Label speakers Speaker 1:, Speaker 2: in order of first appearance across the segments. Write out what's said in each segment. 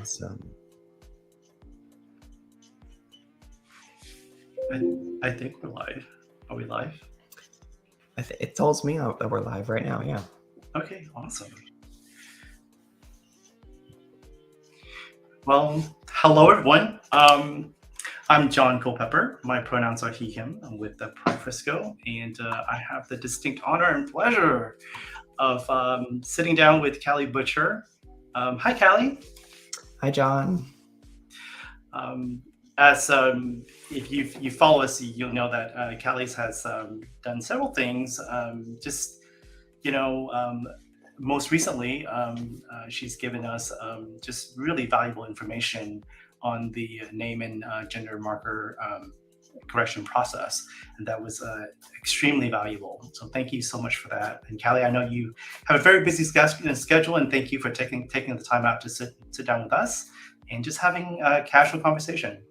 Speaker 1: Awesome.
Speaker 2: I think we're live. Are we live?
Speaker 1: It tells me that we're live right now. Yeah.
Speaker 2: Okay, awesome. Well, hello everyone. I'm Jon Culpepper. My pronouns are he, him. I'm with the Pride Frisco, and I have the distinct honor and pleasure of sitting down with Callie Butcher. Hi, Callie.
Speaker 1: Hi, Jon.
Speaker 2: As if you follow us, you'll know that Callie has done several things. Most recently, she's given us just really valuable information on the name and gender marker correction process, and that was extremely valuable. So thank you so much for that. And Callie, I know you have a very busy schedule, and thank you for taking the time out to sit down with us and just having a casual conversation.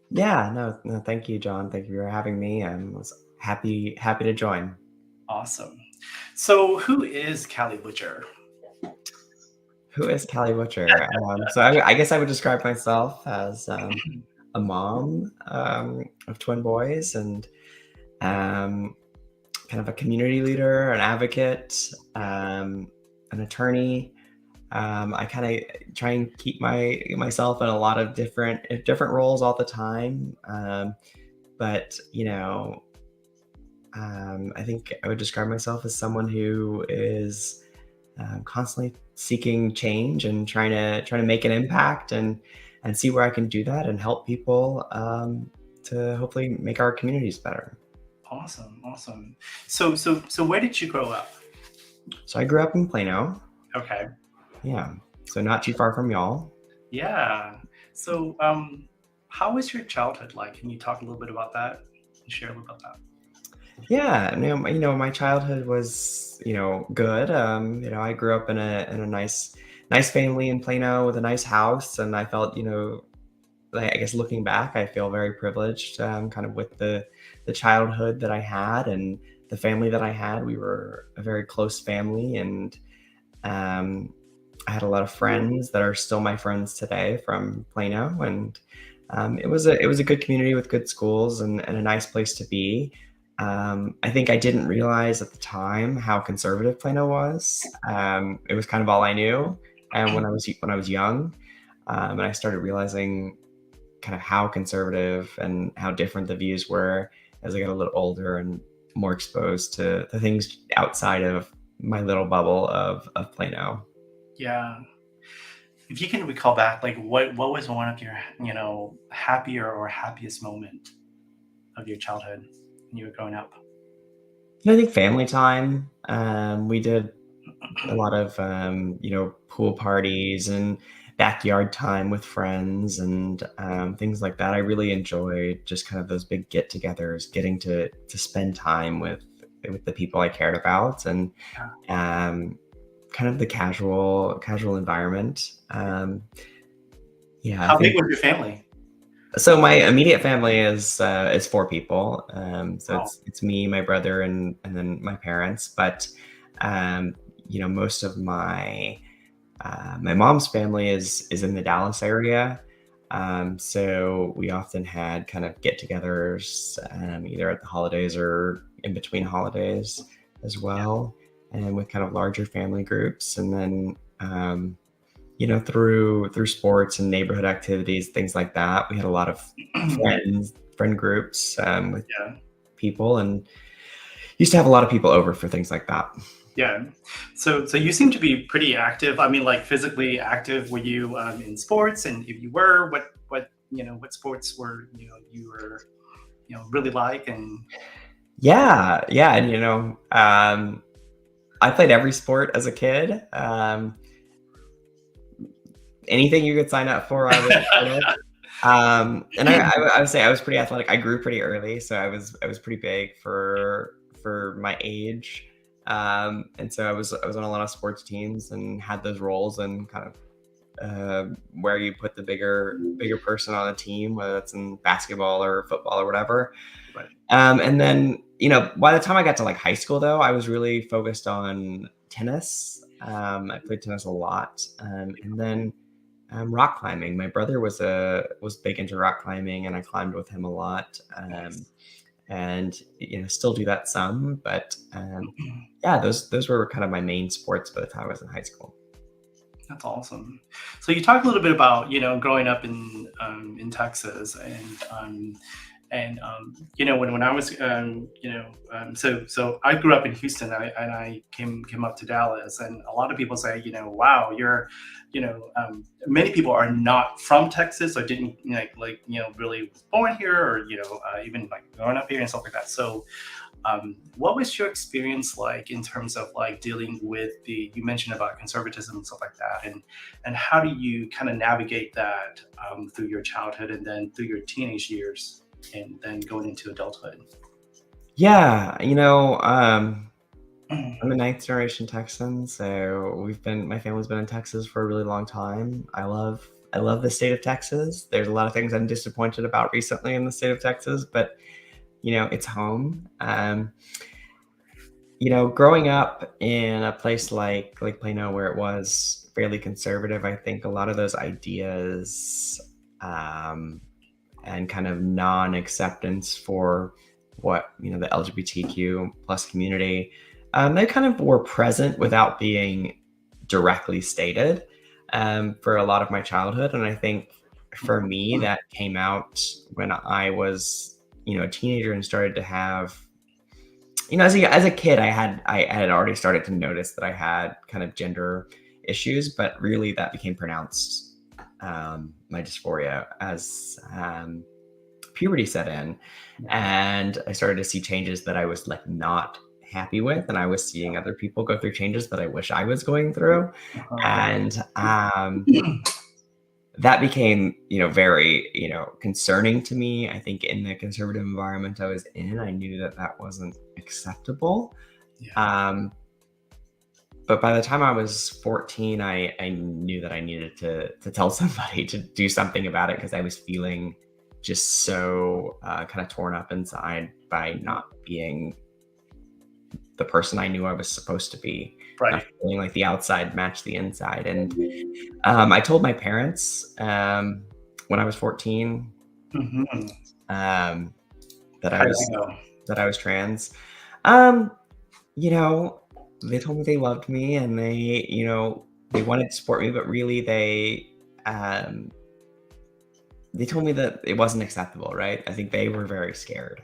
Speaker 1: Yeah, no, thank you, Jon. Thank you for having me. I was happy to join.
Speaker 2: Awesome. So who is Callie Butcher?
Speaker 1: Who is Callie Butcher? So I guess I would describe myself as a mom of twin boys and kind of a community leader, an advocate, an attorney. I kind of try and keep myself in a lot of different roles all the time. But I think I would describe myself as someone who is constantly seeking change and trying to make an impact and see where I can do that and help people to hopefully make our communities better.
Speaker 2: Awesome. So where did you grow up?
Speaker 1: So I grew up in Plano.
Speaker 2: Okay.
Speaker 1: Yeah. So not too far from y'all.
Speaker 2: Yeah. So how was your childhood like? Can you talk a little bit about that and share a little about that?
Speaker 1: Yeah, my childhood was, good. I grew up in a nice family in Plano with a nice house, and I felt, I guess looking back, I feel very privileged, kind of with the childhood that I had and the family that I had. We were a very close family, and I had a lot of friends that are still my friends today from Plano, and it was a good community with good schools and a nice place to be. I think I didn't realize at the time how conservative Plano was. It was kind of all I knew, and when I was young, and I started realizing kind of how conservative and how different the views were as I got a little older and more exposed to the things outside of my little bubble of Plano.
Speaker 2: Yeah. If you can recall back, like what was one of your, happier or happiest moment of your childhood when you were growing up?
Speaker 1: I think family time. We did a lot of pool parties and backyard time with friends and things like that. I really enjoyed just kind of those big get-togethers, getting to spend time with the people I cared about, and kind of the casual environment.
Speaker 2: How big was your family?
Speaker 1: So my immediate family is 4 people. So
Speaker 2: Wow.
Speaker 1: it's me, my brother, and then my parents. But most of my mom's family is in the Dallas area. So we often had kind of get-togethers, either at the holidays or in between holidays as well, and with kind of larger family groups. And then through sports and neighborhood activities, things like that, we had a lot of friend groups with people, and used to have a lot of people over for things like that.
Speaker 2: Yeah. So you seem to be pretty active. I mean, like physically active. Were you in sports? And if you were, what sports were you were really like? And
Speaker 1: yeah, and I played every sport as a kid. Anything you could sign up for, I was part of. And I would say I was pretty athletic. I grew pretty early, so I was pretty big for my age. And so I was on a lot of sports teams and had those roles, and kind of where you put the bigger person on a team, whether that's in basketball or football or whatever.
Speaker 2: Right.
Speaker 1: And then by the time I got to like high school, though, I was really focused on tennis. I played tennis a lot, and then rock climbing. My brother was big into rock climbing, and I climbed with him a lot.
Speaker 2: Nice.
Speaker 1: And still do that some, but yeah, those were kind of my main sports by the time I was in high school.
Speaker 2: That's awesome. So you talked a little bit about growing up in Texas, and when I was so I grew up in Houston, and I came up to Dallas, and a lot of people say, wow, you're many people are not from Texas, or didn't really was born here, or even like growing up here and stuff like that. So what was your experience like in terms of like dealing with the you mentioned about conservatism and stuff like that, and how do you kind of navigate that through your childhood and then through your teenage years and then going into adulthood?
Speaker 1: Yeah, I'm a ninth generation Texan, so my family's been in Texas for a really long time. I love the state of Texas. There's a lot of things I'm disappointed about recently in the state of Texas, but it's home. Growing up in a place like Plano, where it was fairly conservative, I think a lot of those ideas um, and kind of non-acceptance for what the LGBTQ plus community, they kind of were present without being directly stated for a lot of my childhood. And I think for me, that came out when I was a teenager and started to have as a kid, I had already started to notice that I had kind of gender issues, but really that became pronounced, my dysphoria, as puberty set in, and I started to see changes that I was like not happy with, and I was seeing other people go through changes that I wish I was going through,
Speaker 2: Uh,
Speaker 1: and that became very concerning to me. I think in the conservative environment I was in, I knew that that wasn't acceptable.
Speaker 2: yeah.
Speaker 1: um, but by the time I was 14, I knew that I needed to tell somebody, to do something about it, because I was feeling just so kind of torn up inside by not being the person I knew I was supposed to be, not
Speaker 2: Right.
Speaker 1: feeling like the outside matched the inside. And I told my parents when I was 14,
Speaker 2: Hmm.
Speaker 1: um, that I
Speaker 2: How did
Speaker 1: was
Speaker 2: it go?
Speaker 1: trans. Um, you know, they told me they loved me, and they wanted to support me, but really um, they told me that it wasn't acceptable, right? I think they were very scared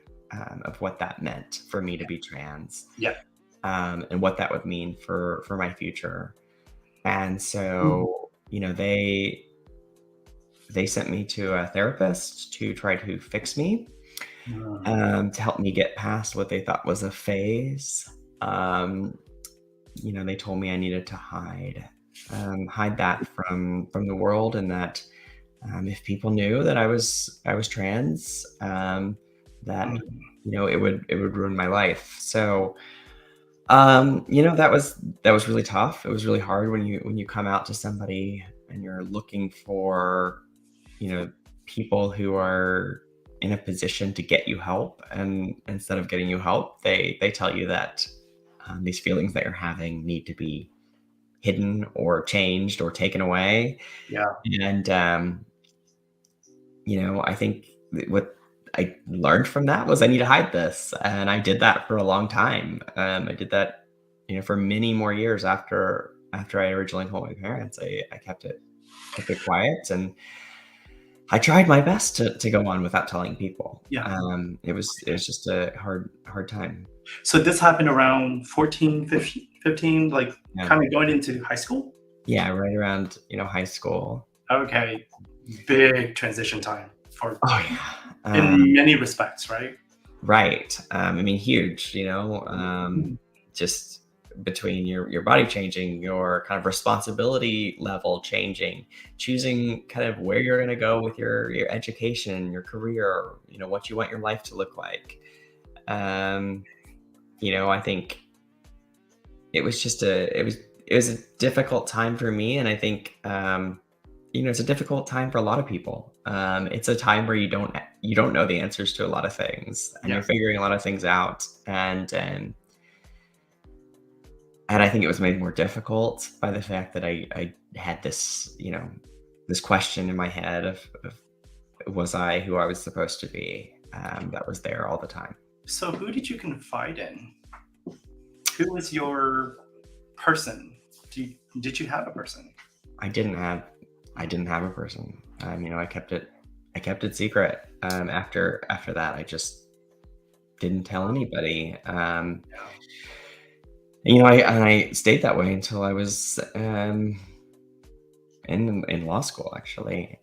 Speaker 1: of what that meant for me to be trans,
Speaker 2: Yeah.
Speaker 1: and what that would mean for my future. And
Speaker 2: Mhm.
Speaker 1: so, they sent me to a therapist to try to fix me, to help me get past what they thought was a phase. Um, they told me I needed to hide that from the world, and that if people knew that I was trans, that
Speaker 2: Mhm.
Speaker 1: it would ruin my life. So that was really tough. It was really hard when you come out to somebody and you're looking for, you know, people who are in a position to get you help, and instead of getting you help, they tell you that these feelings that you're having need to be hidden or changed or taken away.
Speaker 2: Yeah.
Speaker 1: And I think what I learned from that was I need to hide this, and I did that for a long time. I did that, for many more years after I originally told my parents. I kept it quiet, and I tried my best to go on without telling people.
Speaker 2: Yeah.
Speaker 1: It was just a hard time.
Speaker 2: So this happened around 14, 15, like
Speaker 1: Yeah,
Speaker 2: kind of going into high school?
Speaker 1: yeah, right around high school.
Speaker 2: Okay. Big transition time for
Speaker 1: Oh yeah.
Speaker 2: in many respects, right?
Speaker 1: Right. I mean, huge,
Speaker 2: Mhm.
Speaker 1: just between your body changing, your kind of responsibility level changing, choosing kind of where you're going to go with your education, your career, what you want your life to look like. Um, I think it was a difficult time for me, and I think it's a difficult time for a lot of people. It's a time where you don't know the answers to a lot of things, and
Speaker 2: Yeah.
Speaker 1: you're figuring a lot of things out, and I think it was made more difficult by the fact that I had this this question in my head of was I who I was supposed to be? That was there all the time.
Speaker 2: So, who did you confide in? Who was your person? Did you have a person?
Speaker 1: I didn't have I didn't have a person. I kept it secret. After that, I just didn't tell anybody.
Speaker 2: Yeah.
Speaker 1: I stayed that way until I was in law school, actually,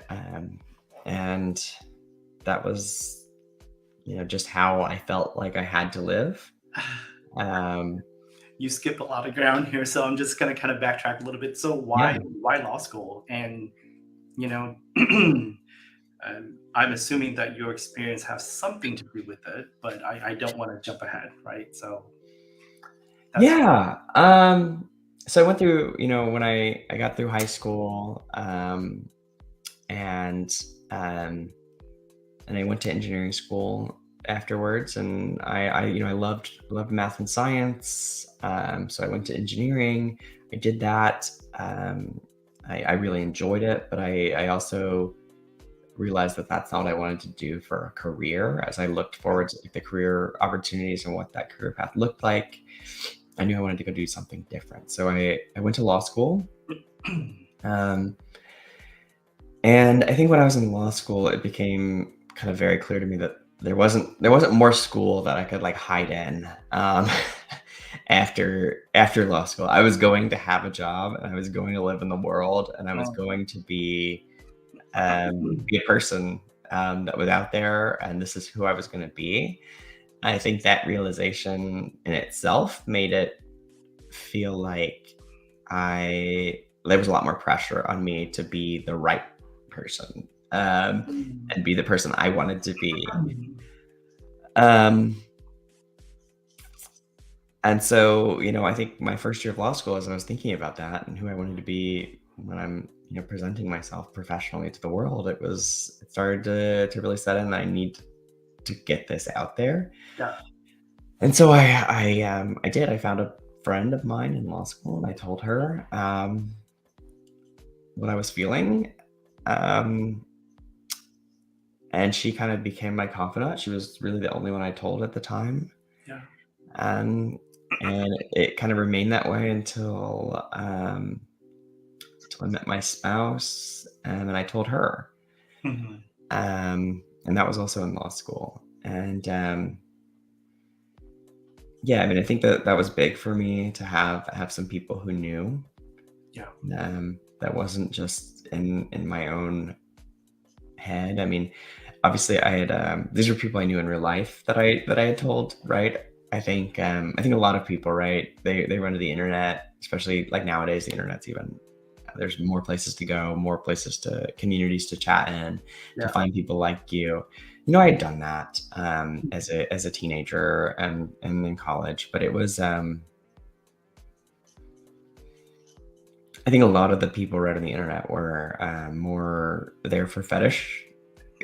Speaker 1: and that was just how I felt like I had to live. Um,
Speaker 2: You skipped a lot of ground here, so I'm just going to kind of backtrack a little bit. So,
Speaker 1: yeah,
Speaker 2: why law school? And you know, I'm assuming that your experience has something to do with it, but I don't want to jump ahead, right? So that's
Speaker 1: yeah. So I went through, when I got through high school, and um, and I went to engineering school afterwards, and I loved math and science. So I went to engineering. I did that. I really enjoyed it, but I also realized that that's not what I wanted to do for a career. As I looked forward to, like, the career opportunities and what that career path looked like, I knew I wanted to go do something different. So I went to law school. Um, and I think when I was in law school, it became kind of very clear to me that there wasn't more school that I could, like, hide in. After law school, I was going to have a job, and I was going to live in the world, and I was
Speaker 2: um,
Speaker 1: going to be a person that was out there, and this is who I was going to be. I think that realization in itself made it feel like I there was a lot more pressure on me to be the right person, and be the person I wanted to be. Um, and so, I think my first year of law school, as I was thinking about that and who I wanted to be when I'm, presenting myself professionally to the world, it started to really set in. I need to get this out there.
Speaker 2: yeah.
Speaker 1: And so I did. I found a friend of mine in law school, and I told her what I was feeling. Um, and she kind of became my confidant. She was really the only one I told at the time.
Speaker 2: Yeah.
Speaker 1: Um, and it kind of remained that way until I met my spouse, and then I told her.
Speaker 2: Mhm.
Speaker 1: And that was also in law school. And yeah, I mean, I think that was big for me to have some people who knew.
Speaker 2: Yeah.
Speaker 1: That wasn't just in my own head. I mean, obviously, I had these were people I knew in real life that I had told, right? I think a lot of people, right? They run to the internet, especially like nowadays. The internet's even there's more places to go, more places to communities to chat in, to
Speaker 2: Yeah.
Speaker 1: find people like you. I had done that as a teenager and in college, but it was I think a lot of the people right on the internet were more there for fetish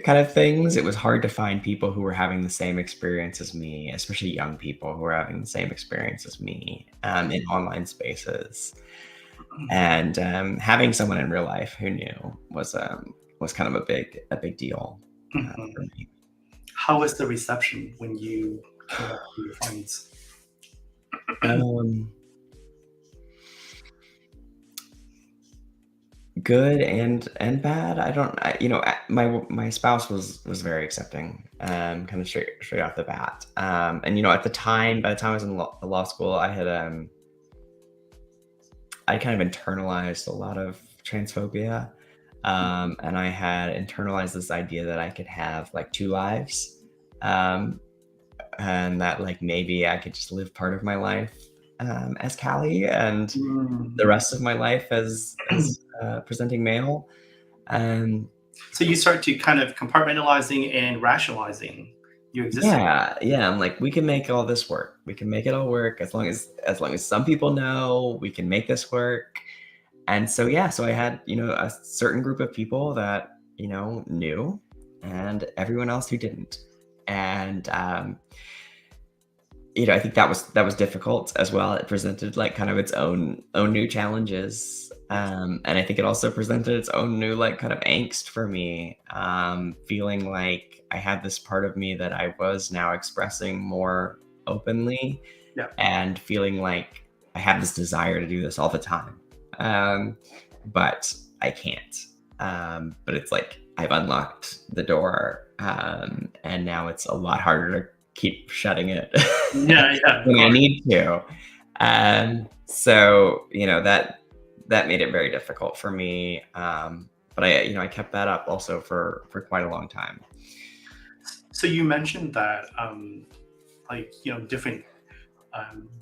Speaker 1: kind of things. It was hard to find people who were having the same experience as me, especially young people who were having the same experience as me in online spaces. And having someone in real life who knew was kind of a big deal
Speaker 2: Mhm.
Speaker 1: for me.
Speaker 2: How was the reception when you came up to your friends?
Speaker 1: Um, Good and bad. I don't. My spouse was very accepting, kind of straight off the bat. And at the time, by the time I was in law school, I kind of internalized a lot of transphobia, and I had internalized this idea that I could have like two lives, um, and that like maybe I could just live part of my life as Callie and the
Speaker 2: Mm.
Speaker 1: rest of my life as presenting male. Um,
Speaker 2: So you start to kind of compartmentalizing and rationalizing your existence.
Speaker 1: yeah, yeah. I'm like, we can make all this work. We can make it all work as long as some people know we can make this work. And so yeah, so I had a certain group of people that knew, and everyone else who didn't. And I think that was difficult as well. It presented like kind of its own new challenges. And I think it also presented its own new like kind of angst for me. Feeling like I had this part of me that I was now expressing more openly,
Speaker 2: Yeah.
Speaker 1: and feeling like I have this desire to do this all the time. Um, but I can't. But it's like I've unlocked the door, and now it's a lot harder to keep shutting it
Speaker 2: Yeah, yeah, of
Speaker 1: when I
Speaker 2: course.
Speaker 1: need to. So that made it very difficult for me. But I kept that up also for quite a long time.
Speaker 2: So you mentioned that, different,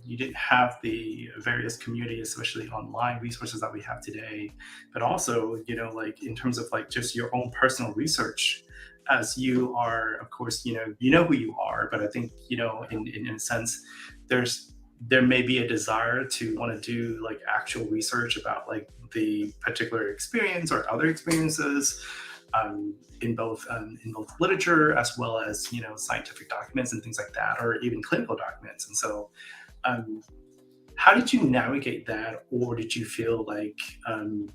Speaker 2: you didn't have the various communities, especially online resources that we have today, but also, like in terms of like just your own personal research, as you are, of course, you know who you are, but I think, in a sense, there may be a desire to want to do like actual research about like the particular experience or other experiences, in both literature as well as scientific documents and things like that, or even clinical documents. And so, um, how did you navigate that, or did you feel like, um,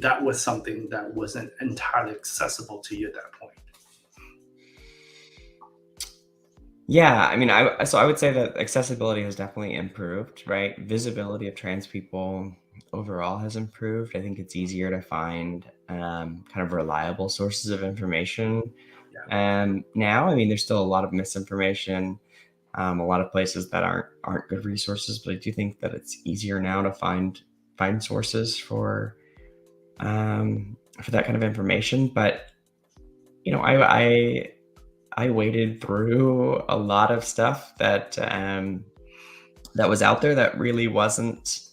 Speaker 2: that was something that wasn't entirely accessible to you at that point?
Speaker 1: Yeah, I mean, I would say that accessibility has definitely improved, right? Visibility of trans people overall has improved. I think it's easier to find kind of reliable sources of information.
Speaker 2: Yeah.
Speaker 1: Now, I mean, there's still a lot of misinformation, a lot of places that aren't good resources, but I do think that it's easier now to find sources for that kind of information. But you know, I waded through a lot of stuff that was out there that really wasn't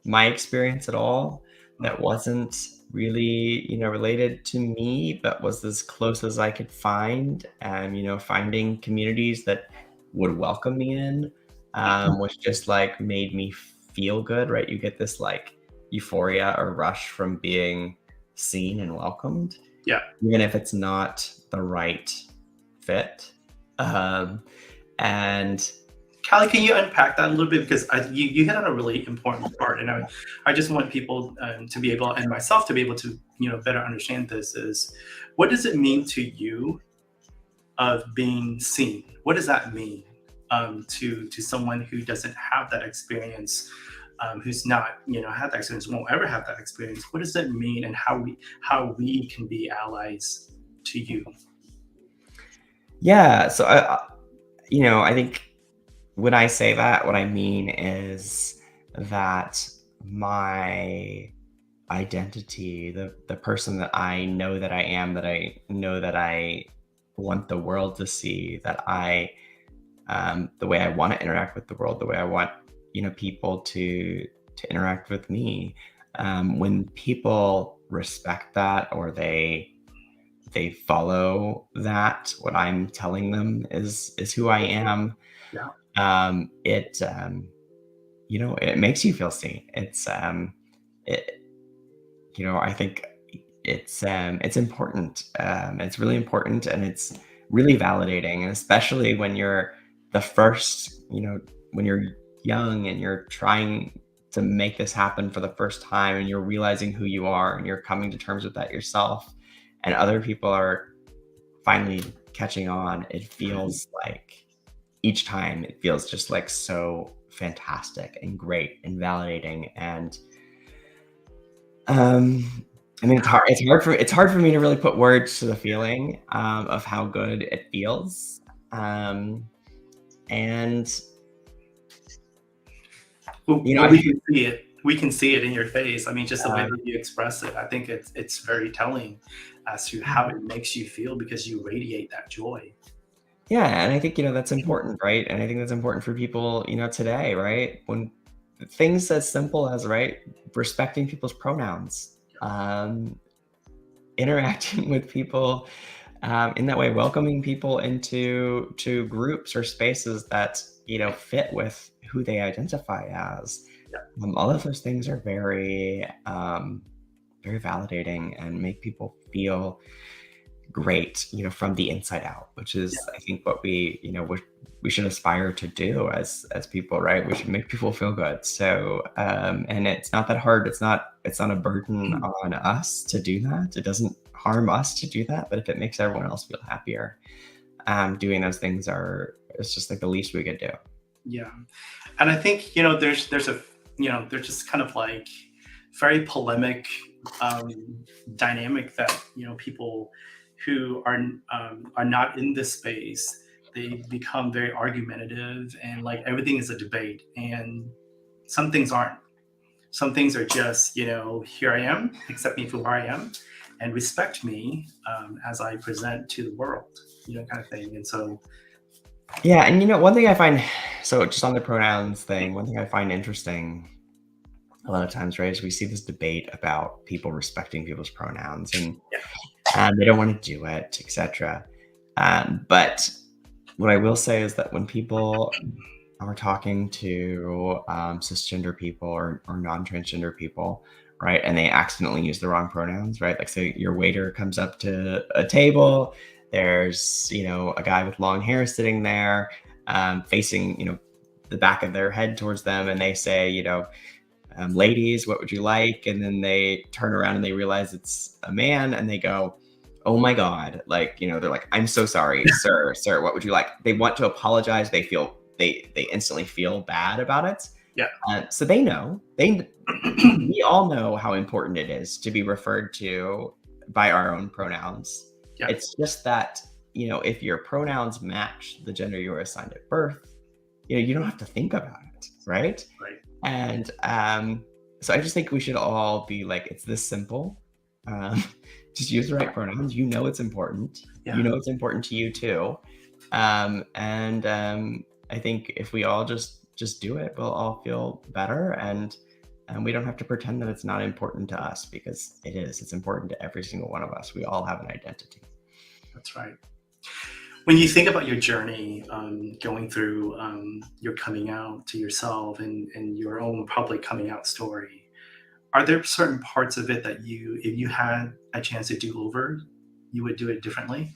Speaker 1: my experience at all, that
Speaker 2: Mhm.
Speaker 1: wasn't really, related to me, but was as close as I could find. And, finding communities that would welcome me in, was just like made me feel good, right? You get this like euphoria or rush from being seen and welcomed,
Speaker 2: Yeah.
Speaker 1: even if it's not the right fit. Um, and
Speaker 2: Callie, can you unpack that a little bit? Because you hit on a really important part, and I just want people, to be able, and myself to be able to, better understand this. Is what does it mean to you of being seen? What does that mean, to someone who doesn't have that experience, who's not had that experience, won't ever have that experience? What does that mean, and how we can be allies to you?
Speaker 1: yeah, so I think when I say that, what I mean is that my identity, the person that I know that I am, that I know that I want the world to see, that the way I want to interact with the world, the way I want, people to interact with me. When people respect that, or they follow that, what I'm telling them is who I am.
Speaker 2: Yeah.
Speaker 1: It makes you feel seen. It, I think it's important. It's really important, and it's really validating, and especially when you're the first, when you're young and you're trying to make this happen for the first time, and you're realizing who you are, and you're coming to terms with that yourself, and other people are finally catching on. It feels like each time it feels just like so fantastic and great and validating. And um I mean, it's hard for me to really put words to the feeling, of how good it feels. And
Speaker 2: Well,
Speaker 1: I
Speaker 2: we can see it. We can see it in your face. I mean, just the way
Speaker 1: uh,
Speaker 2: that you express it, I think it's very telling as to how it makes you feel, because you radiate that joy.
Speaker 1: yeah, and I think, that's important, right? And I think that's important for people, today, right? When things as simple as, right, respecting people's pronouns, interacting with people, in that way, welcoming people to groups or spaces that fit with who they identify as.
Speaker 2: Yeah.
Speaker 1: All of those things are very, very validating, and make people feel great, from the inside out, which is, I think, what we should aspire to do as people, right? We should make people feel good. So, and it's not that hard. It's not a burden
Speaker 2: Yeah.
Speaker 1: on us to do that. It doesn't harm us to do that, but if it makes everyone else feel happier, doing those things it's just like the least we could do.
Speaker 2: Yeah. And I think, there's just kind of like very polemic dynamic that, people who are not in this space, they become very argumentative and like everything is a debate. And some things aren't. Some things are just, here I am, accept me for who I am, and respect me as I present to the world, kind of thing. And so,
Speaker 1: Yeah, and one thing I find, so just on the pronouns thing, one thing I find interesting a lot of times, right, is we see this debate about people respecting people's pronouns, and
Speaker 2: yeah,
Speaker 1: they don't want to do it, etc. But what I will say is that when people are talking to cisgender people or non-transgender people, right, and they accidentally use the wrong pronouns, right? Like, say your waiter comes up to a table, there's a guy with long hair sitting there, facing the back of their head towards them, and they say, ladies, what would you like? And then they turn around and they realize it's a man, and they go, oh my God, like, they're like, I'm so sorry, sir, what would you like? They want to apologize. They instantly feel bad about it.
Speaker 2: yeah,
Speaker 1: So we all know how important it is to be referred to by our own pronouns.
Speaker 2: yeah,
Speaker 1: It's just that, if your pronouns match the gender you were assigned at birth, you don't have to think about it, right?
Speaker 2: right,
Speaker 1: And so I just think we should all be like, it's this simple. Um, just use the right pronouns. It's important.
Speaker 2: yeah,
Speaker 1: It's important to you too. And I think if we all just do it, we'll all feel better, and we don't have to pretend that it's not important to us, because it is. It's important to every single one of us. We all have an identity.
Speaker 2: that's right. When you think about your journey, going through your coming out to yourself and your own public coming out story, are there certain parts of it that if you had a chance to do over, you would do it differently?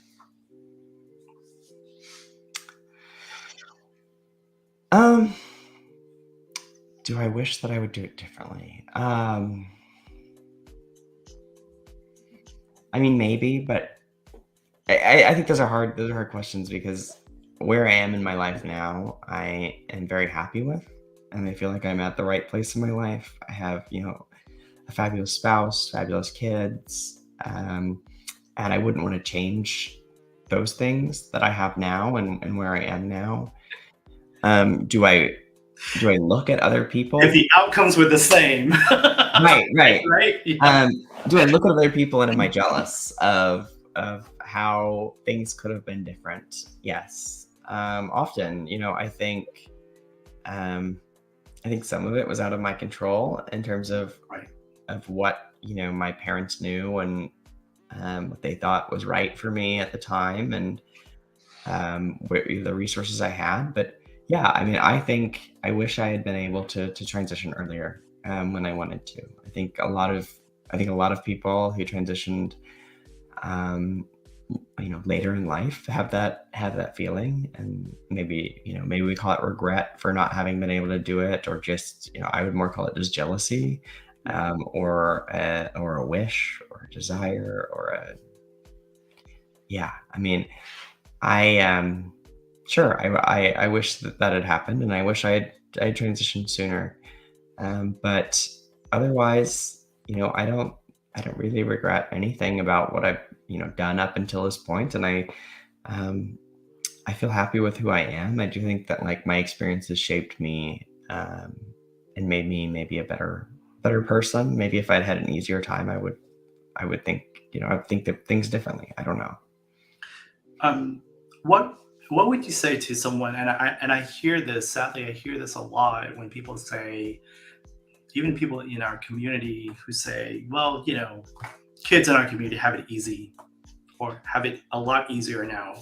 Speaker 1: Um, do I wish that I would do it differently? I mean, maybe, but I think those are hard questions, because where I am in my life now, I am very happy with, and I feel like I'm at the right place in my life. I have, a fabulous spouse, fabulous kids, and I wouldn't want to change those things that I have now, and where I am now. Do I look at other
Speaker 2: If
Speaker 1: people?
Speaker 2: the outcomes were the same,
Speaker 1: Right, right.
Speaker 2: right? Yeah,
Speaker 1: Um, do I look at other people and am I jealous of how things could have been different? Yes. Often, um, I think some of it was out of my control in terms
Speaker 2: right.
Speaker 1: of what my parents knew, and what they thought was right for me at the time, and the resources I had. But yeah, I mean, I wish I had been able to transition earlier, when I wanted to. I think a lot of people who transitioned, um, later in life have that feeling, and maybe we call it regret for not having been able to do it, or just I would more call it just jealousy,
Speaker 2: Yeah.
Speaker 1: or a wish, or a desire, or a yeah. I mean, I sure, I wish that had happened, and I wish I transitioned sooner. But otherwise, I don't really regret anything about what I've done up until this point, and um, I feel happy with who I am. I do think that, like, my experiences shaped me, and made me maybe a better person. Maybe if I'd had an easier time, I would think I would think that things differently. I don't know.
Speaker 2: Um, what would you say to someone? And I hear this. Sadly, I hear this a lot when people say, even people in our community who say, "Well, kids in our community have it easy, or have it a lot easier now."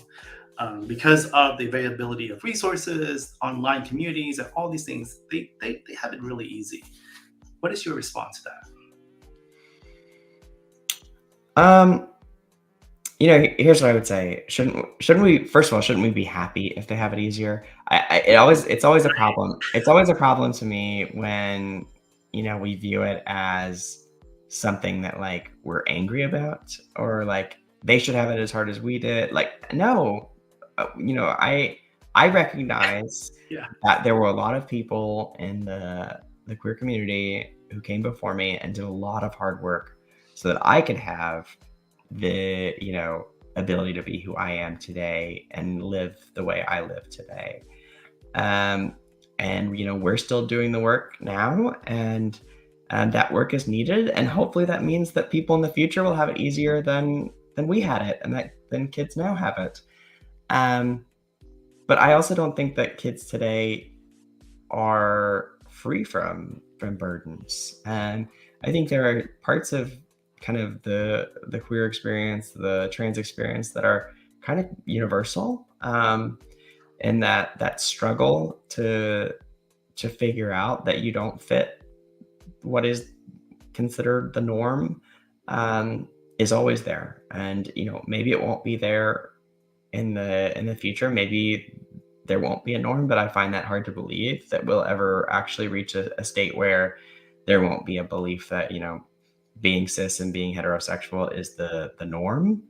Speaker 2: Because of the availability of resources, online communities, and all these things, they have it really easy. What is your response to that?
Speaker 1: Um, Here's what I would say. Shouldn't we first of all, shouldn't we be happy if they have it easier? It's always a problem. It's always a problem to me when, we view it as something that, like, we're angry about, or, like, they should have it as hard as we did. Like, no. I recognize
Speaker 2: Yeah.
Speaker 1: that there were a lot of people in the queer community who came before me and did a lot of hard work so that I could have the, ability to be who I am today and live the way I live today. Um, and we're still doing the work now, and that work is needed. And hopefully, that means that people in the future will have it easier than we had it, and that then kids now have it. Um, but I also don't think that kids today are free from burdens. And I think there are parts of kind of the queer experience, the trans experience that are kind of universal. And that struggle to figure out that you don't fit what is considered the norm, is always there. And maybe it won't be there in the future. Maybe there won't be a norm, but I find that hard to believe that we'll ever actually reach a state where there won't be a belief that, being cis and being heterosexual is the norm.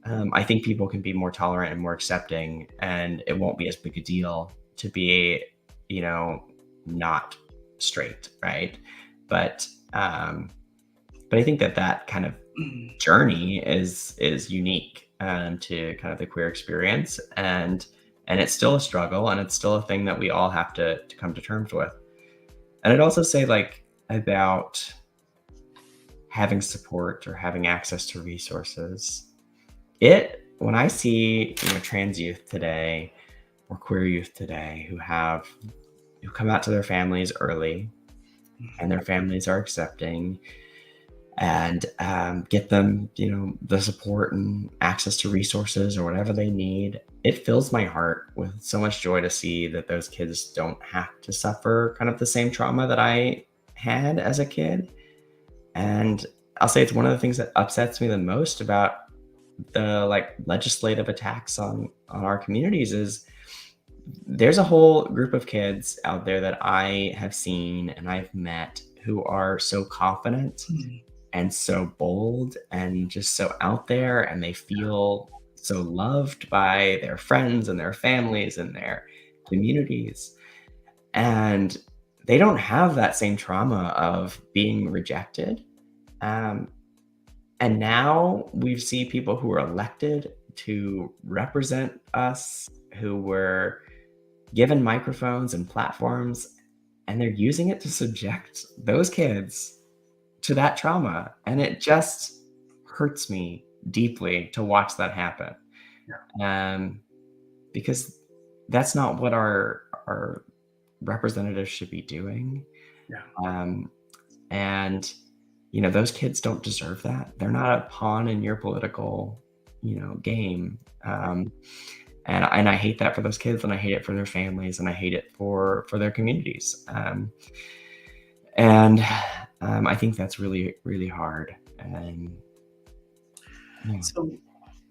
Speaker 1: I think people can be more tolerant and more accepting, and it won't be as big a deal to be, you know, not straight, right? But but I think that kind of
Speaker 2: Mhm.
Speaker 1: journey is unique, to kind of the queer experience, and it's still a struggle, and it's still a thing that we all have to come to terms with. And I'd also say, like, about having support or having access to resources. It When I see, trans youth today or queer youth today who come out to their families early, and their families are accepting, and get them, the support and access to resources or whatever they need. It fills my heart with so much joy to see that those kids don't have to suffer kind of the same trauma that I had as a kid. And I'll say it's one of the things that upsets me the most about the, like, legislative attacks on our communities is there's a whole group of kids out there that I have seen and I've met who are so confident
Speaker 2: Mhm.
Speaker 1: and so bold and just so out there, and they feel so loved by their friends and their families and their communities. And they don't have that same trauma of being rejected. Um, and now we see people who are elected to represent us, who were given microphones and platforms, and they're using it to subject those kids to that trauma. And it just hurts me deeply to watch that happen.
Speaker 2: Yeah.
Speaker 1: Um, because that's not what our representatives should be doing.
Speaker 2: Yeah.
Speaker 1: Um, and those kids don't deserve that. They're not a pawn in your political, game. And I hate that for those kids, and I hate it for their families, and I hate it for their communities. And I think that's really, really hard. And yeah.
Speaker 2: So,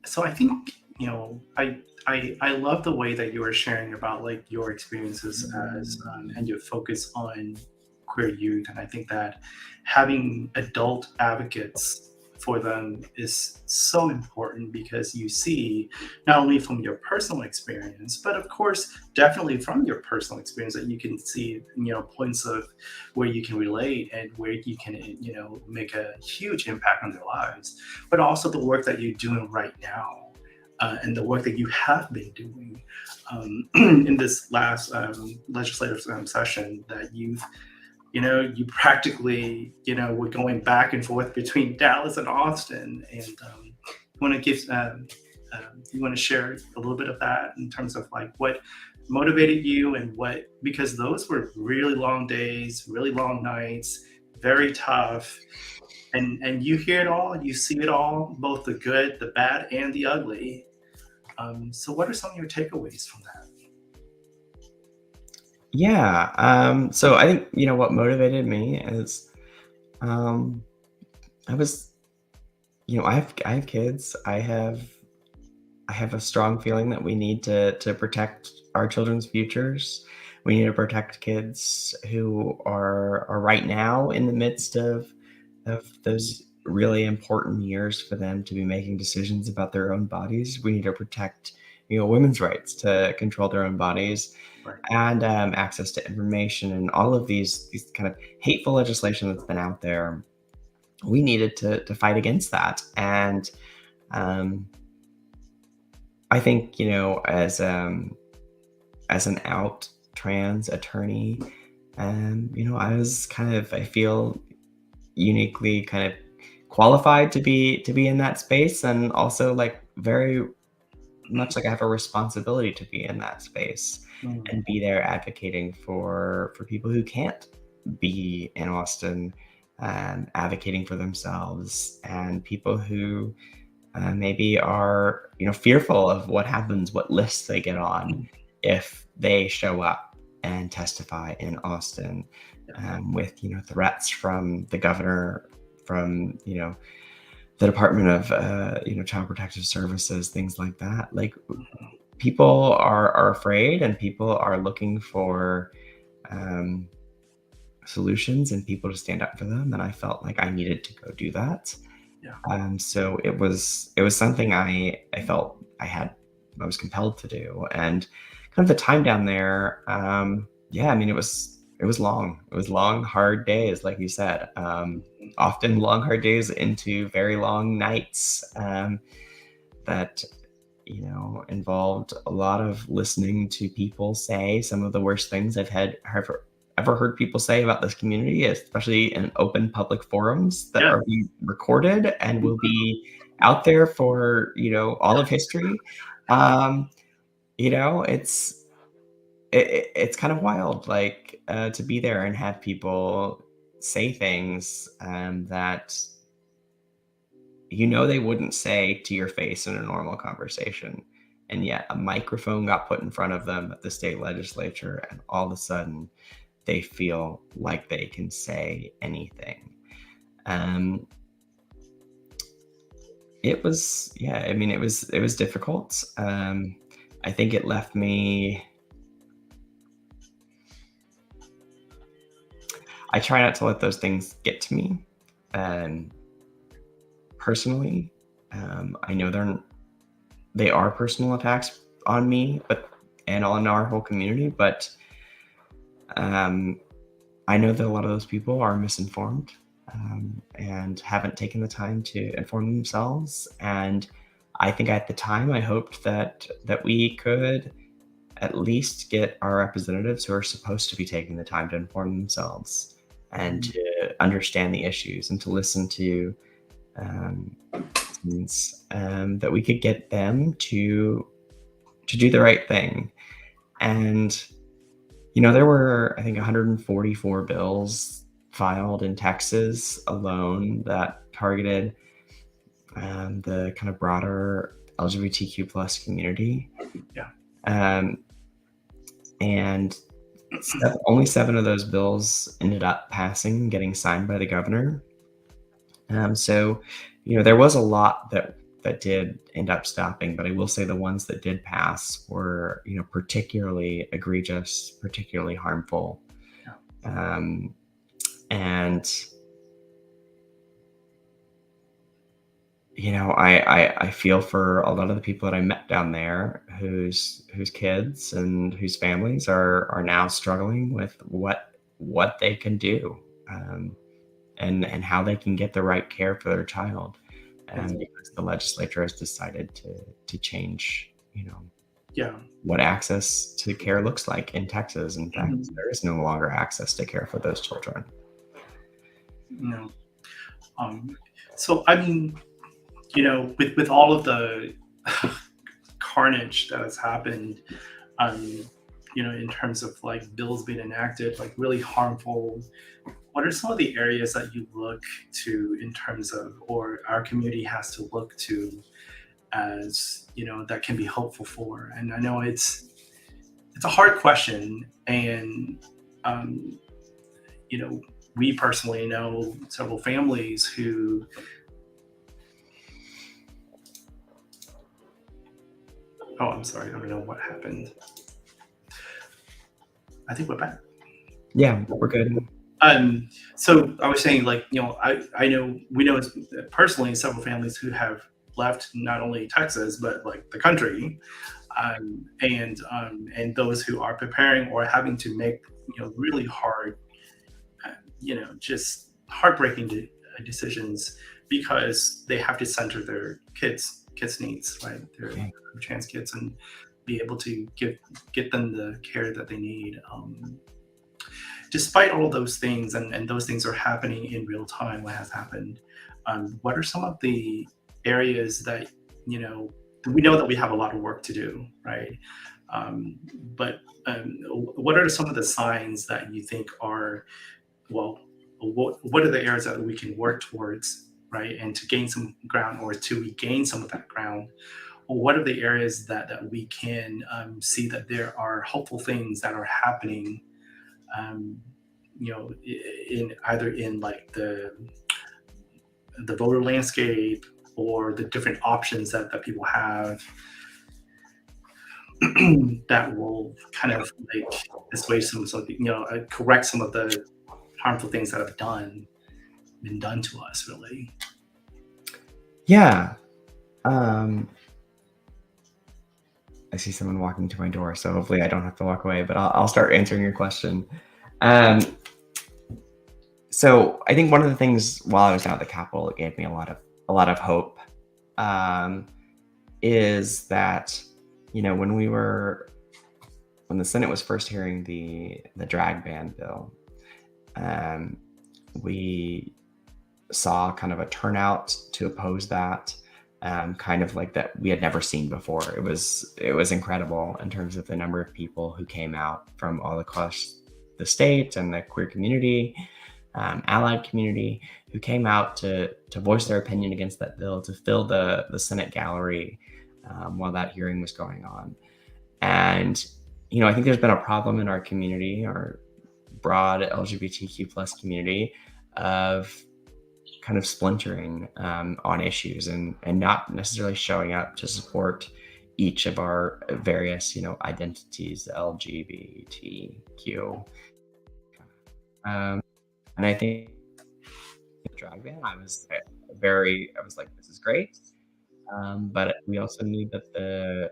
Speaker 2: so I think I love the way that you were sharing about like your experiences as and your focus on queer youth, and I think that having adult advocates for them is so important because you see not only from your personal experience but of course definitely from your personal experience that you can see points of where you can relate and where you can make a huge impact on their lives, but also the work that you're doing right now, and the work that you have been doing in this last legislative session that you practically were going back and forth between Dallas and Austin, and you want to give you want to share a little bit of that in terms of like what motivated you and what, because those were really long days, really long nights, very tough, and you hear it all, you see it all, both the good, the bad, and the ugly. So what are some of your takeaways from that?
Speaker 1: Yeah. So I think, what motivated me is, um, I was, I have kids. I have I have a strong feeling that we need to protect our children's futures. We need to protect kids who are right now in the midst of those really important years for them to be making decisions about their own bodies. We need to protect, women's rights to control their own bodies
Speaker 2: Right.
Speaker 1: and access to information and all of these kind of hateful legislation that's been out there. We needed to fight against that, and um, I think as an out trans attorney, I feel uniquely kind of qualified to be in that space, and also like very much like I have a responsibility to be in that space
Speaker 2: Mm.
Speaker 1: and be there advocating for people who can't be in Austin, advocating for themselves, and people who maybe are fearful of what happens, what lists they get on
Speaker 2: Mm.
Speaker 1: if they show up and testify in Austin,
Speaker 2: Yeah.
Speaker 1: with threats from the governor, from the Department of Child Protective Services, things like that. Like people are afraid, and people are looking for um, solutions and people to stand up for them. And I felt like I needed to go do that.
Speaker 2: Yeah.
Speaker 1: So it was something I felt I was compelled to do, and kind of the time down there. Yeah, I mean it was long. It was long, hard days, like you said. Often long, hard days into very long nights, that involved a lot of listening to people say some of the worst things I've had ever heard people say about this community, especially in open public forums that
Speaker 2: Yeah.
Speaker 1: are being recorded and will be out there for all of history. Um, it's it's kind of wild, like to be there and have people say things that they wouldn't say to your face in a normal conversation. And yet a microphone got put in front of them at the state legislature, and all of a sudden they feel like they can say anything. Um, yeah, I mean, it was difficult. I think it left me, I try not to let those things get to me. Um, Personally, I know they are personal attacks on me, and on our whole community, but um, I know that a lot of those people are misinformed, and haven't taken the time to inform themselves. And I think at the time I hoped that we could at least get our representatives who are supposed to be taking the time to inform themselves and
Speaker 2: Mm.
Speaker 1: to understand the issues and to listen to um, things, that we could get them to do the right thing. And there were, I think, 144 bills filed in Texas alone that targeted the kind of broader LGBTQ plus community.
Speaker 2: Yeah.
Speaker 1: Um, and only 7 of those bills ended up passing, getting signed by the governor. So, there was a lot that did end up stopping, but I will say the ones that did pass were, particularly egregious, particularly harmful.
Speaker 2: Yeah.
Speaker 1: Um, and I feel for a lot of the people that I met down there whose kids and whose families are now struggling with what they can do, and how they can get the right care for their child,
Speaker 2: Exactly.
Speaker 1: because the legislature has decided to change,
Speaker 2: Yeah.
Speaker 1: what access to care looks like in Texas. In fact,
Speaker 2: Mhm.
Speaker 1: there is no longer access to care for those children.
Speaker 2: No. Um, so I mean, with all of the carnage that has happened, um, in terms of like bills being enacted, like really harmful, what are some of the areas that you look to in terms of, or our community has to look to as, that can be hopeful for? And I know it's a hard question, and um, you know, we personally know several families who Oh, I'm sorry. I don't know what happened. I think we're back.
Speaker 1: Yeah, we're good.
Speaker 2: So I was saying, like, I know we know personally several families who have left not only Texas but like the country, and those who are preparing or having to make really hard, just heartbreaking decisions because they have to center their kids' needs, right? Their
Speaker 1: Yeah.
Speaker 2: trans kids, and be able to get them the care that they need. Despite all those things, and those things are happening in real time, what has happened, what are some of the areas that, you know we know that we have a lot of work to do, right? But what are some of the signs that you think are, well, what are the areas that we can work towards, right, and to gain some ground, or to regain some of that ground? Or what are the areas that we can see that there are hopeful things that are happening, um, in either in like the voter landscape, or the different options that people have, that will kind of like assuage some of the, correct some of the harmful things that have been done to us, really.
Speaker 1: Yeah. Um, I see someone walking to my door, so hopefully I don't have to walk away, but I'll start answering your question. Um, so I think one of the things while I was down at the Capitol, it gave me a lot of hope, um, is that, when the Senate was first hearing the drag ban bill, um, we saw kind of a turnout to oppose that, kind of like that we had never seen before. It was incredible in terms of the number of people who came out from all across the state and the queer community, allied community, who came out to voice their opinion against that bill, to fill the Senate gallery, while that hearing was going on. And I think there's been a problem in our community, our broad LGBTQ plus community, of kind of splintering, on issues, and not necessarily showing up to support each of our various, identities, LGBTQ. Um, and I think the drag ban, I was like, this is great. But we also knew that the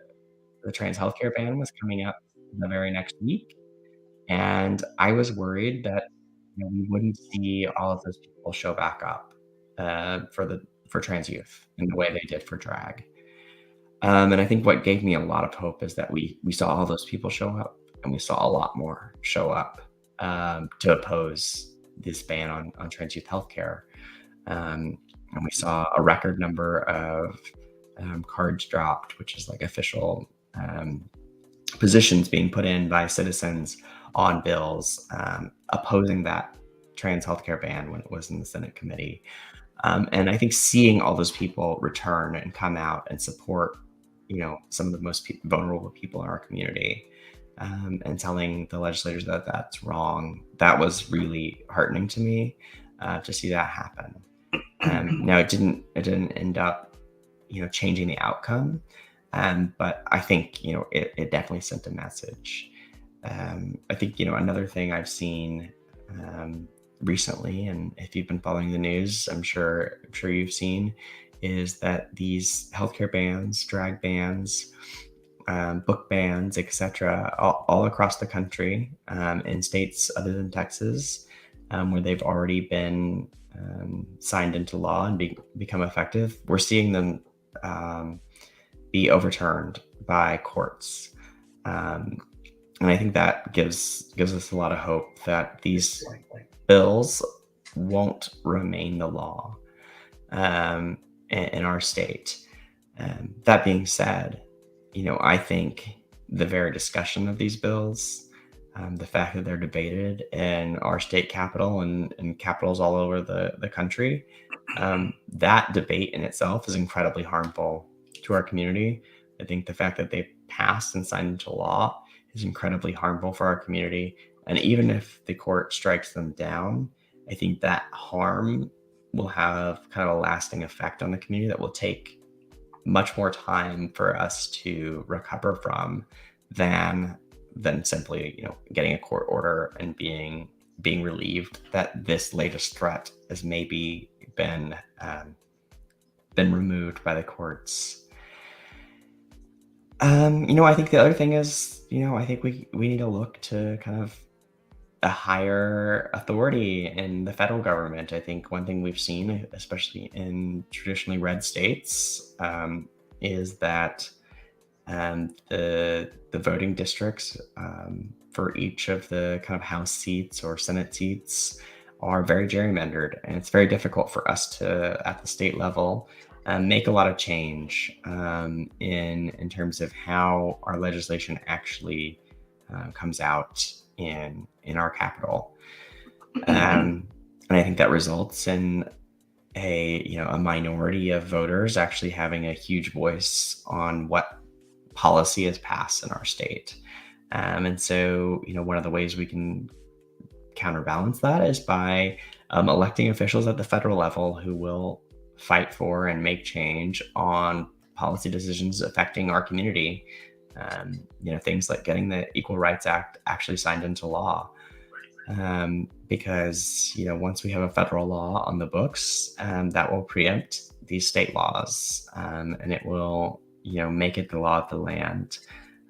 Speaker 1: trans healthcare ban was coming up the very next week. And I was worried that we wouldn't see all of those people show back up, for trans youth in the way they did for drag. And I think what gave me a lot of hope is that we saw all those people show up, and we saw a lot more show up, to oppose this ban on trans youth healthcare. And we saw a record number of, cards dropped, which is like official, positions being put in by citizens on bills, opposing that trans healthcare ban when it was in the Senate committee. And I think seeing all those people return and come out and support, some of the most vulnerable people in our community, and telling the legislators that that's wrong, that was really heartening to me, to see that happen. Now it didn't end up, changing the outcome, but I think it definitely sent a message. I think another thing I've seen, recently, and if you've been following the news, I'm sure you've seen, is that these healthcare bans, drag bans, book bans, etc., all across the country, in states other than Texas, where they've already been, signed into law and become effective, we're seeing them, be overturned by courts. Um, and I think that gives us a lot of hope that these bills won't remain the law, in our state. That being said, I think the very discussion of these bills, the fact that they're debated in our state capital and capitals all over the country, that debate in itself is incredibly harmful to our community. I think the fact that they passed and signed into law is incredibly harmful for our community. And even if the court strikes them down, I think that harm will have kind of a lasting effect on the community that will take much more time for us to recover from than simply, getting a court order and being relieved that this latest threat has maybe been removed by the courts. I think the other thing is, I think we need to look to kind of a higher authority in the federal government. I think one thing we've seen, especially in traditionally red states, is that the voting districts for each of the kind of House seats or Senate seats are very gerrymandered, and it's very difficult for us to, at the state level, make a lot of change in terms of how our legislation actually comes out in our capital. And I think that results in a minority of voters actually having a huge voice on what policy is passed in our state. And so, one of the ways we can counterbalance that is by electing officials at the federal level who will fight for and make change on policy decisions affecting our community. Things like getting the Equal Rights Act actually signed into law. Because, once we have a federal law on the books, that will preempt these state laws, and it will, make it the law of the land.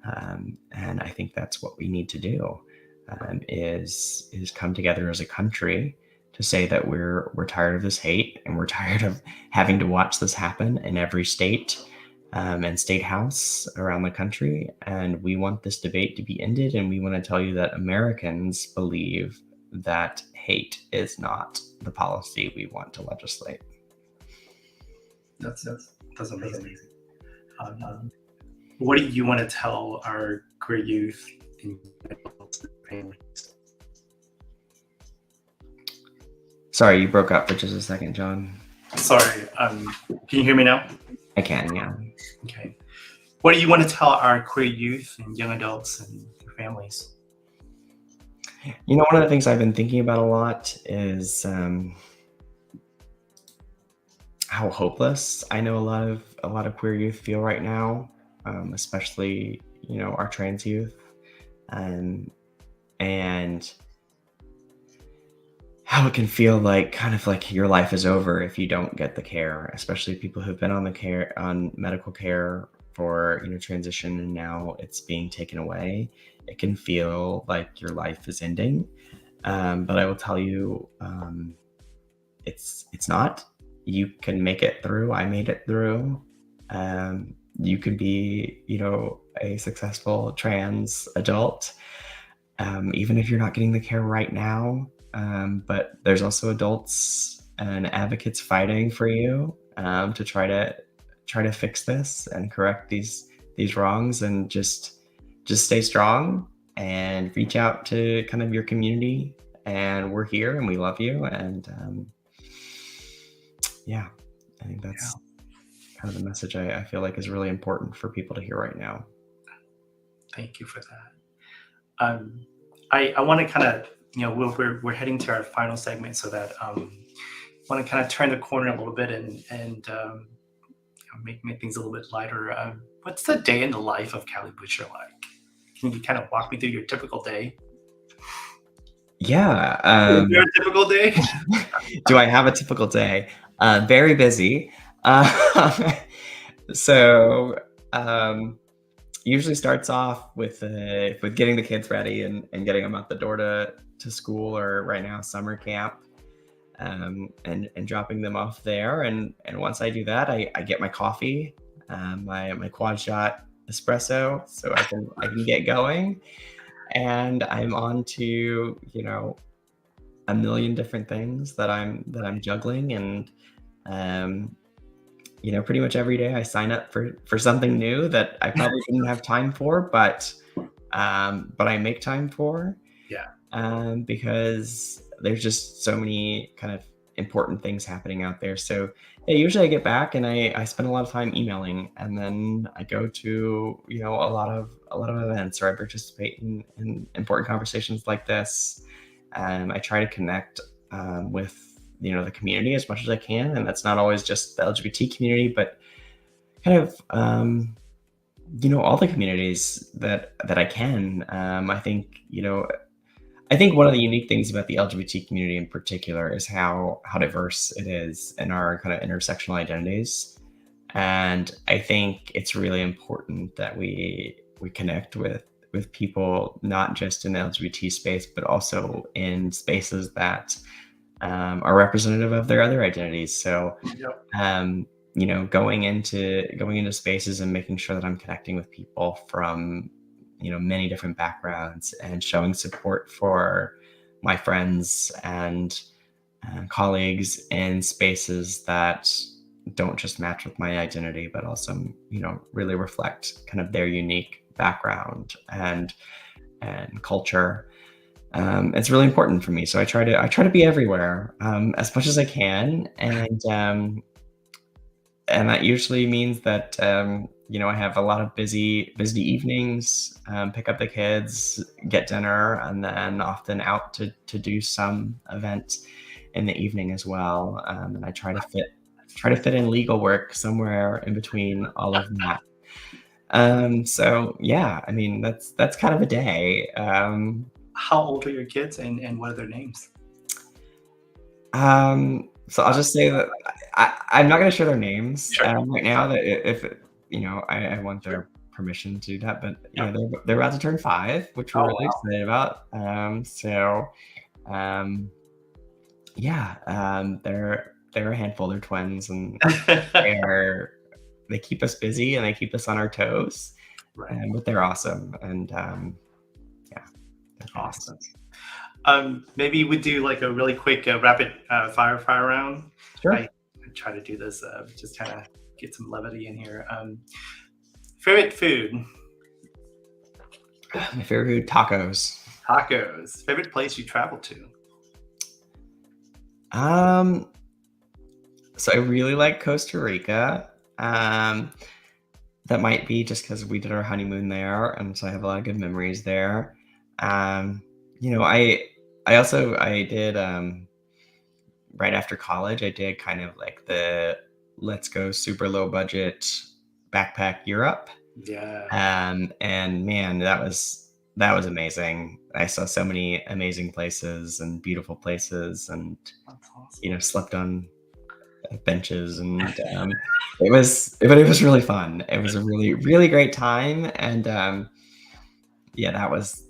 Speaker 1: And I think that's what we need to do, is come together as a country to say that we're tired of this hate, and we're tired of having to watch this happen in every state and state house around the country. And we want this debate to be ended, and we want to tell you that Americans believe that hate is not the policy we want to legislate.
Speaker 2: That's amazing. What do you want to tell our queer youth and families?
Speaker 1: Sorry, you broke up for just a second, John.
Speaker 2: Sorry, can you hear me now?
Speaker 1: I can, yeah.
Speaker 2: Okay. What do you want to tell our queer youth and young adults and their families?
Speaker 1: One of the things I've been thinking about a lot is how hopeless I know a lot of queer youth feel right now, especially our trans youth, and how it can feel like kind of like your life is over if you don't get the care, especially people who've been on medical care for transition, and now it's being taken away. It can feel like your life is ending, but I will tell you, it's not. You can make it through. I made it through. You could be a successful trans adult, even if you're not getting the care right now. But there's also adults and advocates fighting for you to try to fix this and correct these wrongs, and just stay strong and reach out to kind of your community. And we're here, and we love you. And I think that's kind of the message I feel like is really important for people to hear right now.
Speaker 2: Thank you for that. I want to kind of, we're heading to our final segment, so that I want to kind of turn the corner a little bit and make things a little bit lighter. What's the day in the life of Callie Butcher like? Can you kind of walk me through your typical day?
Speaker 1: Yeah.
Speaker 2: Is there a typical day?
Speaker 1: Do I have a typical day? Very busy. So usually starts off with getting the kids ready and getting them out the door to school, or right now summer camp, and dropping them off there. And once I do that, I get my coffee, my quad shot espresso, so I can get going. And I'm on to a million different things that I'm juggling, and pretty much every day I sign up for something new that I probably didn't have time for, but I make time for.
Speaker 2: Yeah.
Speaker 1: Because there's just so many kind of important things happening out there. So usually I get back and I spend a lot of time emailing, and then I go to a lot of events, or I participate in important conversations like this. I try to connect with the community as much as I can, and that's not always just the LGBT community, but kind of all the communities that I can. I think I think one of the unique things about the LGBT community in particular is how diverse it is in our kind of intersectional identities. And I think it's really important that we connect with people not just in the LGBT space, but also in spaces that are representative of their other identities. So
Speaker 2: Yep.
Speaker 1: um, going into spaces and making sure that I'm connecting with people from many different backgrounds and showing support for my friends and colleagues in spaces that don't just match with my identity, but also really reflect kind of their unique background and culture. It's really important for me, so I try to be everywhere as much as I can, and that usually means that I have a lot of busy evenings, pick up the kids, get dinner, and then often out to do some event in the evening as well. And I try to fit in legal work somewhere in between all of that. So yeah, I mean that's kind of a day.
Speaker 2: How old are your kids, and what are their names?
Speaker 1: So I'll just say that I'm not gonna share their names
Speaker 2: Sure.
Speaker 1: right now. That if I want
Speaker 2: Sure.
Speaker 1: their permission to do that, but
Speaker 2: Yeah.
Speaker 1: they're about to turn 5, which we're
Speaker 2: Oh,
Speaker 1: really excited about. Um, yeah, they're a handful. They're twins, and
Speaker 2: wow.
Speaker 1: they're they keep us busy and they keep us on our toes.
Speaker 2: Right.
Speaker 1: But they're awesome, and yeah, they're
Speaker 2: Awesome.
Speaker 1: fantastic.
Speaker 2: Maybe we do like a really quick rapid fire round. I,
Speaker 1: Sure.
Speaker 2: I try to do this just kind of get some levity in here. Favorite food?
Speaker 1: My favorite food, tacos.
Speaker 2: Tacos. Favorite place you travel to?
Speaker 1: Um, So I really like Costa Rica. That might be just because we did our honeymoon there, and so I have a lot of good memories there. Um, you know, I did right after college, I did kind of like the let's go super low budget backpack Europe.
Speaker 2: Yeah.
Speaker 1: And man, that was amazing. I saw so many amazing places and beautiful places, and
Speaker 2: That's awesome.
Speaker 1: slept on benches, and it was really fun. It was a really great time, and yeah, that was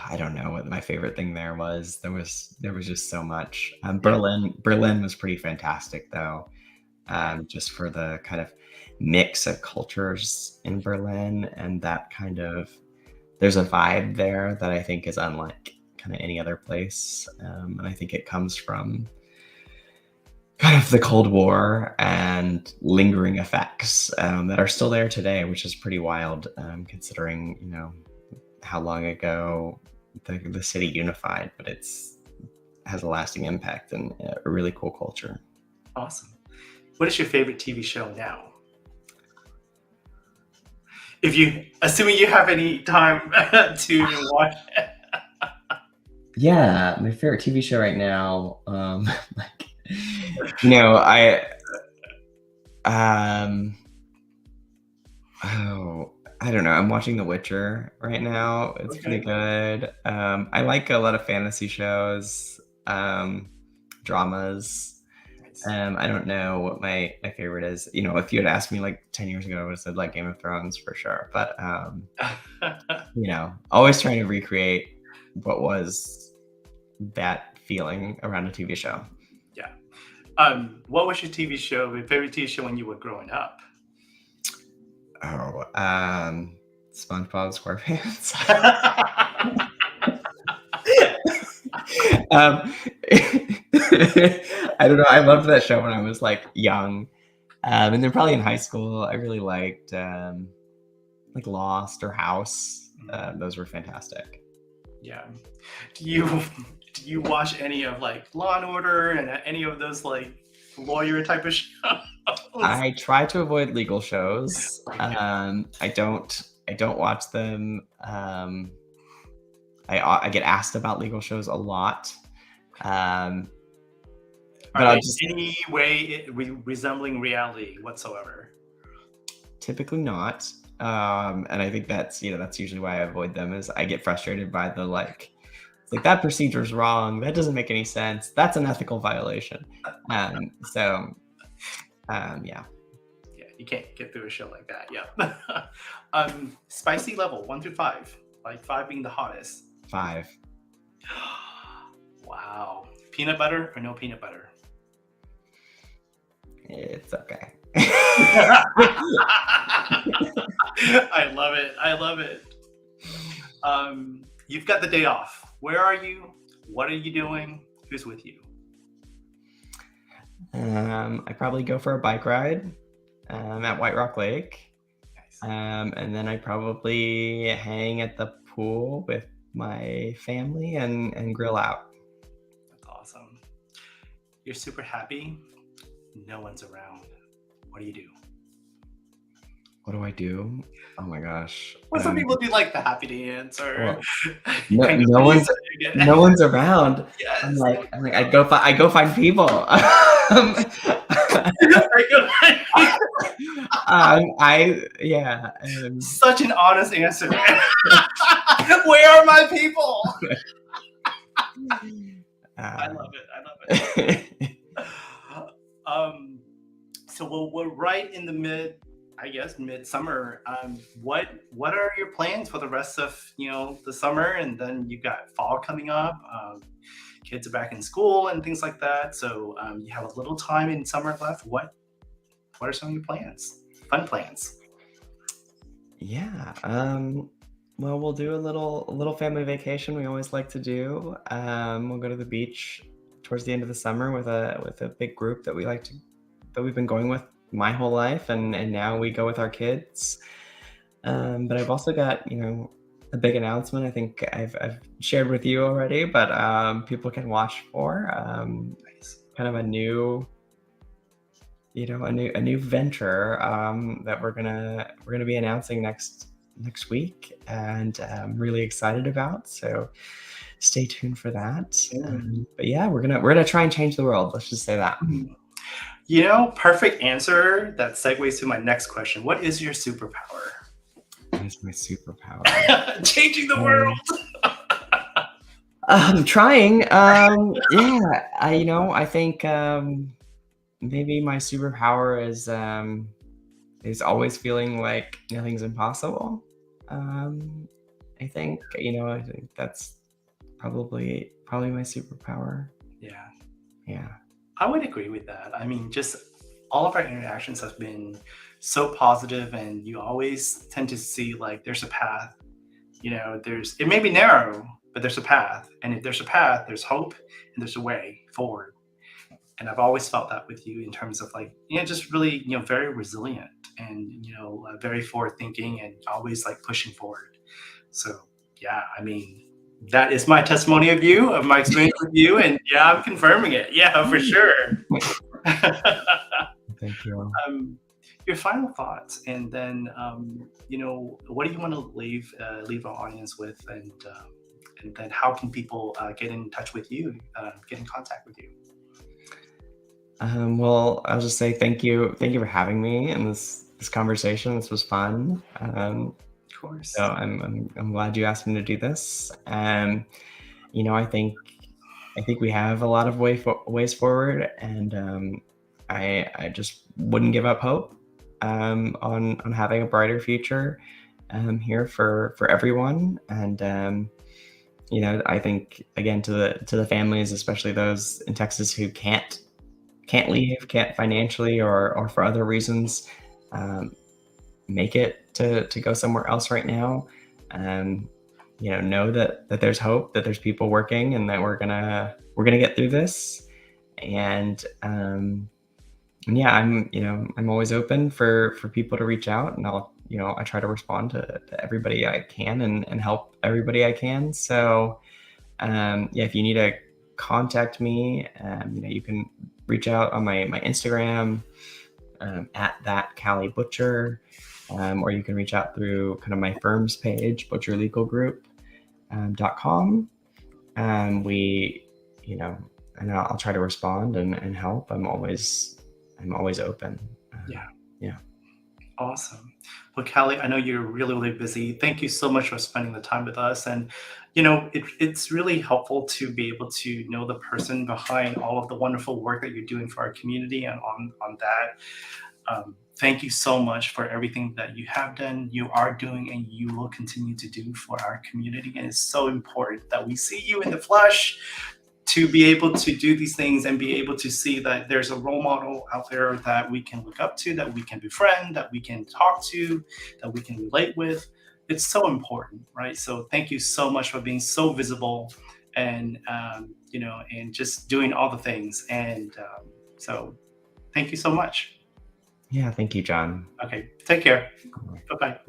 Speaker 1: I don't know what my favorite thing there was. There was just so much.
Speaker 2: Yeah.
Speaker 1: Berlin was pretty fantastic though,
Speaker 2: Right.
Speaker 1: just for the kind of mix of cultures in Berlin, and that kind of there's a vibe there that I think is unlike kind of any other place, and I think it comes from kind of the Cold War and lingering effects that are still there today, which is pretty wild, considering how long ago the city unified, but it's has a lasting impact and a really cool culture.
Speaker 2: Awesome. What is your favorite TV show now? If you, assuming you have any time to watch.
Speaker 1: Yeah, my favorite TV show right now, like I um oh, I don't know. I'm watching The Witcher right now. It's pretty
Speaker 2: Okay.
Speaker 1: good. I like a lot of fantasy shows, dramas.
Speaker 2: Nice.
Speaker 1: I don't know what my favorite is. If you had asked me like 10 years ago, I would have said like Game of Thrones for sure. But always trying to recreate what was that feeling around a TV show.
Speaker 2: Yeah. What was your TV show, your favorite TV show when you were growing up?
Speaker 1: Oh, SpongeBob SquarePants. um, I don't know. I loved that show when I was like young, and then probably in high school, I really liked like Lost or House. Those were fantastic.
Speaker 2: Yeah. Do you do you watch any of like Law and Order and any of those like lawyer type of shows?
Speaker 1: I try to avoid legal shows.
Speaker 2: Yeah.
Speaker 1: I don't watch them. I get asked about legal shows a lot. Um,
Speaker 2: Are
Speaker 1: but I'll
Speaker 2: they
Speaker 1: just
Speaker 2: any way resembling reality whatsoever?
Speaker 1: typically not. And I think that's, that's usually why I avoid them is I get frustrated by the like, it's like that procedure is wrong. That doesn't make any sense. That's an ethical violation. So yeah,
Speaker 2: Yeah, you can't get through a show like that. Yeah. Spicy level 1 through 5, like 5 being the hottest.
Speaker 1: 5.
Speaker 2: Wow. Peanut butter or no peanut butter?
Speaker 1: It's okay.
Speaker 2: I love it. I love it. You've got the day off. Where are you? What are you doing? Who's with you?
Speaker 1: I probably go for a bike ride at White Rock Lake.
Speaker 2: Nice.
Speaker 1: And then I probably hang at the pool with my family and grill out.
Speaker 2: That's awesome. You're super happy. No one's around. What do you do?
Speaker 1: What do I do? Oh my gosh.
Speaker 2: Well, some people do like the happy dance or
Speaker 1: Well, no one's around.
Speaker 2: Yes.
Speaker 1: I'm like, I go find people. Yeah.
Speaker 2: Such an honest answer. Where are my people? I love it. I love it. So we're right in the midsummer. What are your plans for the rest of the summer, and then you got fall coming up? Kids are back in school and things like that. So you have a little time in summer left. What are some of your plans? Fun plans?
Speaker 1: Yeah. Well, we'll do a little family vacation. We always like to do. We'll go to the beach towards the end of the summer with a big group that we've been going with my whole life, and now we go with our kids. But I've also got a big announcement. I think I've shared with you already, but people can watch for kind of a new a new venture that we're gonna be announcing next week, and I'm really excited about. So stay tuned for that. But yeah, we're gonna try and change the world. Let's just say that.
Speaker 2: Perfect answer. That segues to my next question. What is your superpower?
Speaker 1: What is my superpower?
Speaker 2: Changing the world.
Speaker 1: I'm trying. Yeah, I think maybe my superpower is always feeling like nothing's impossible. I think that's probably my superpower. Yeah.
Speaker 2: I would agree with that. I mean, just all of our interactions have been so positive, and you always tend to see like there's a path. It may be narrow, but there's a path, and if there's a path, there's hope, and there's a way forward. And I've always felt that with you in terms of like just really very resilient and very forward thinking and always like pushing forward. So yeah, I mean, that is my testimony of you, of my experience with you, and yeah, I'm confirming it. Yeah, for sure.
Speaker 1: Thank you.
Speaker 2: Your final thoughts, and then what do you want to leave our audience with, and then how can people get in touch with you, get in contact with you?
Speaker 1: Well, I'll just say thank you for having me in this conversation. This was fun.
Speaker 2: Of course.
Speaker 1: So I'm glad you asked me to do this. I think we have a lot of ways forward, and I just wouldn't give up hope on having a brighter future here for everyone. And I think again to the families, especially those in Texas who can't leave, can't financially or for other reasons make it to go somewhere else right now. Know that there's hope, that there's people working, and that we're gonna get through this. And yeah, I'm always open for people to reach out, and I try to respond to everybody I can and help everybody I can. So yeah, if you need to contact me, you can reach out on my Instagram at that Callie Butcher, or you can reach out through kind of my firm's page, butcherlegalgroup.com. We and I'll try to respond and help. I'm always open.
Speaker 2: Yeah.
Speaker 1: Yeah.
Speaker 2: Awesome. Well, Callie, I know you're really, really busy. Thank you so much for spending the time with us. And, it's really helpful to be able to know the person behind all of the wonderful work that you're doing for our community. And on that, thank you so much for everything that you have done, you are doing, and you will continue to do for our community. And it's so important that we see you in the flesh to be able to do these things and be able to see that there's a role model out there that we can look up to, that we can befriend, that we can talk to, that we can relate with. It's so important, right? So thank you so much for being so visible and and just doing all the things. And so thank you so much.
Speaker 1: Yeah. Thank you, John.
Speaker 2: Okay, take care. Bye bye.